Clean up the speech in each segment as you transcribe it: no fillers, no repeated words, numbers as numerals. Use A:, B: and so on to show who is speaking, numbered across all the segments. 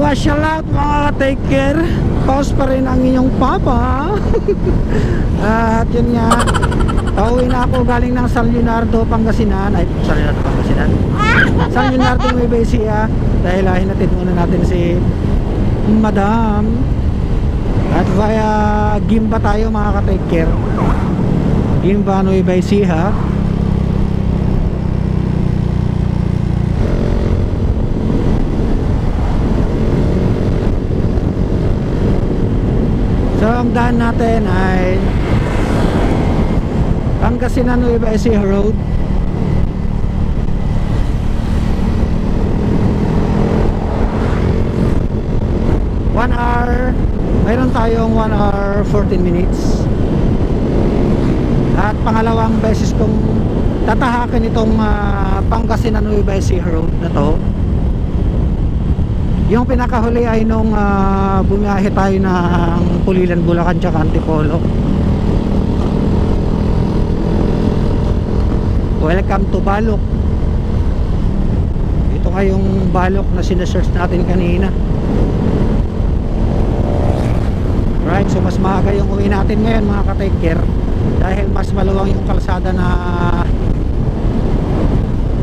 A: Pasyal out mga ka-take care. Pause pa rin ang inyong papa. At yun nga, pauwi na ako galing ng San Leonardo, Pangasinan. Ay, San Leonardo, Pangasinan. San Leonardo, Nueva Ecija. Dahil hinatid muna natin si Madam. At via Gimba tayo mga ka-take care. Gimba, Nueva Ecija. So ang daan natin ay Pangasinan, Nueva Ecija Road. One hour, mayroon tayong 1 hour 14 minutes. At pangalawang beses kong tatahakin itong Pangasinan, Nueva Ecija Road na to. Yung pinakahuli ay nung bumiyahe tayo ng Pulilan, Bulacan tsaka Antipolo. Welcome to Balok. Ito nga yung Balok na sinesearch natin kanina. Right, so mas maaga yung uwi natin ngayon mga ka-take care. Dahil mas maluwang yung kalsada na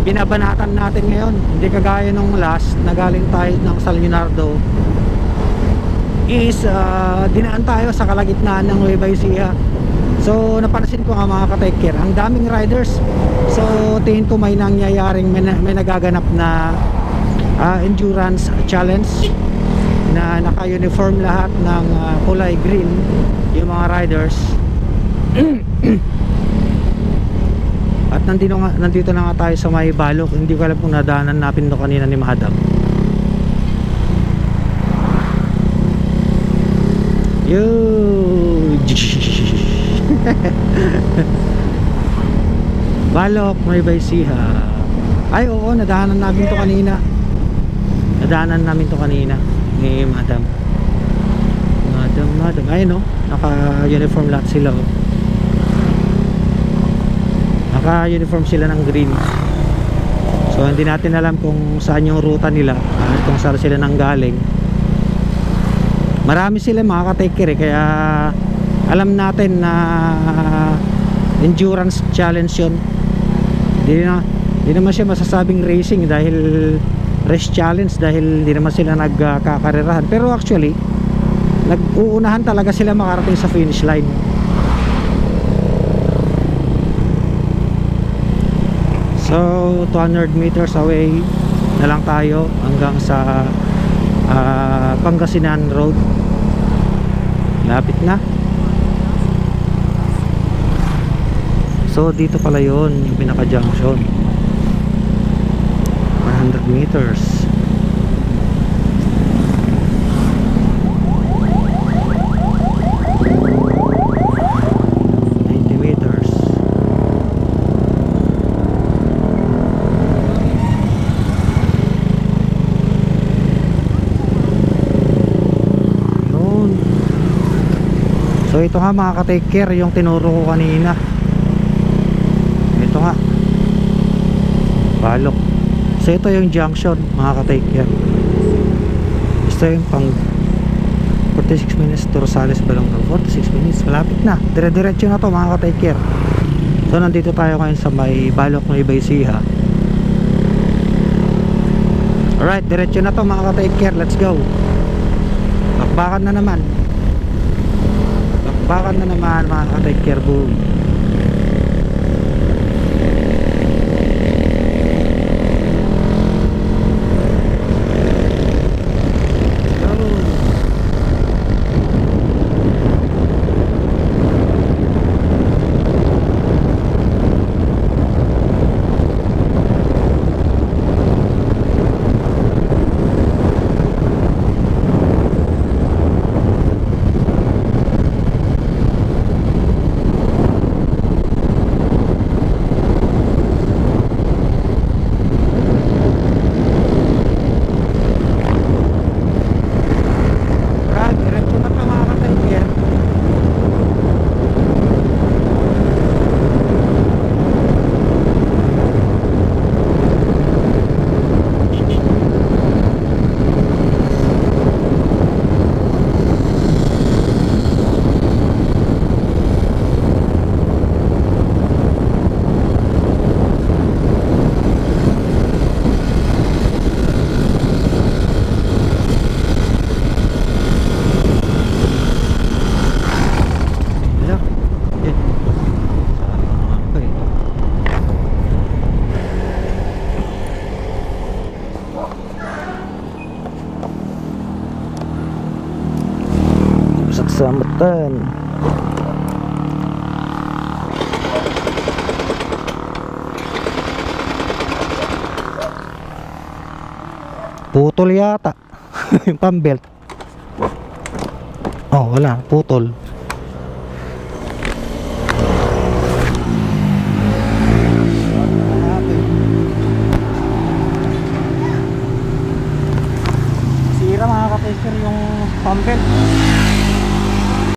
A: binabanatan natin ngayon. Hindi kagaya nung last na galing tayo ng San Leonardo is dinaan tayo sa kalagitnaan ng Nueva Ecija. So napansin ko nga mga ka-take care, ang daming riders. So tingin ko may nangyayaring may nagaganap na endurance challenge na naka-uniform lahat ng kulay green yung mga riders. At nandito na nga tayo sa may Balok. Hindi ko alam kung nadaanan natin doon kanina ni Madam. Yo! Balok, Nueva Ecija. Ay oo, nadaanan namin to kanina. Nadaanan namin to kanina ni Madam. Madam. Ayun no, naka-uniform lahat sila oh. Naka-uniform sila ng green. So hindi natin alam kung saan yung ruta nila at kung saan sila nanggaling. Marami sila mga ka-take care kaya alam natin na endurance challenge yun. Hindi naman siya masasabing racing dahil race challenge dahil hindi naman sila nagkakarerahan. Pero actually nag-uunahan talaga sila makarating sa finish line. So 200 meters away na lang tayo hanggang sa Pangasinan Road. Lapit na. So dito pala yun yung pinaka junction. 100 meters. So ito nga mga ka-take care yung tinuro ko kanina. Ito nga Balok. So ito yung junction mga ka-take care. Ito yung pang 46 minutes to Rosales, Balonga. 46 minutes, malapit na. Dire-diretso na to mga ka-take care. So nandito tayo ngayon sa may Balok, Nueva Ecija. Alright, diretso na to mga ka-take care. Let's go. Bakbakan na naman. Bakit na naman mga ka-take care boom. Ten. Putol yata. Yung pambelt. Oh, wala, putol.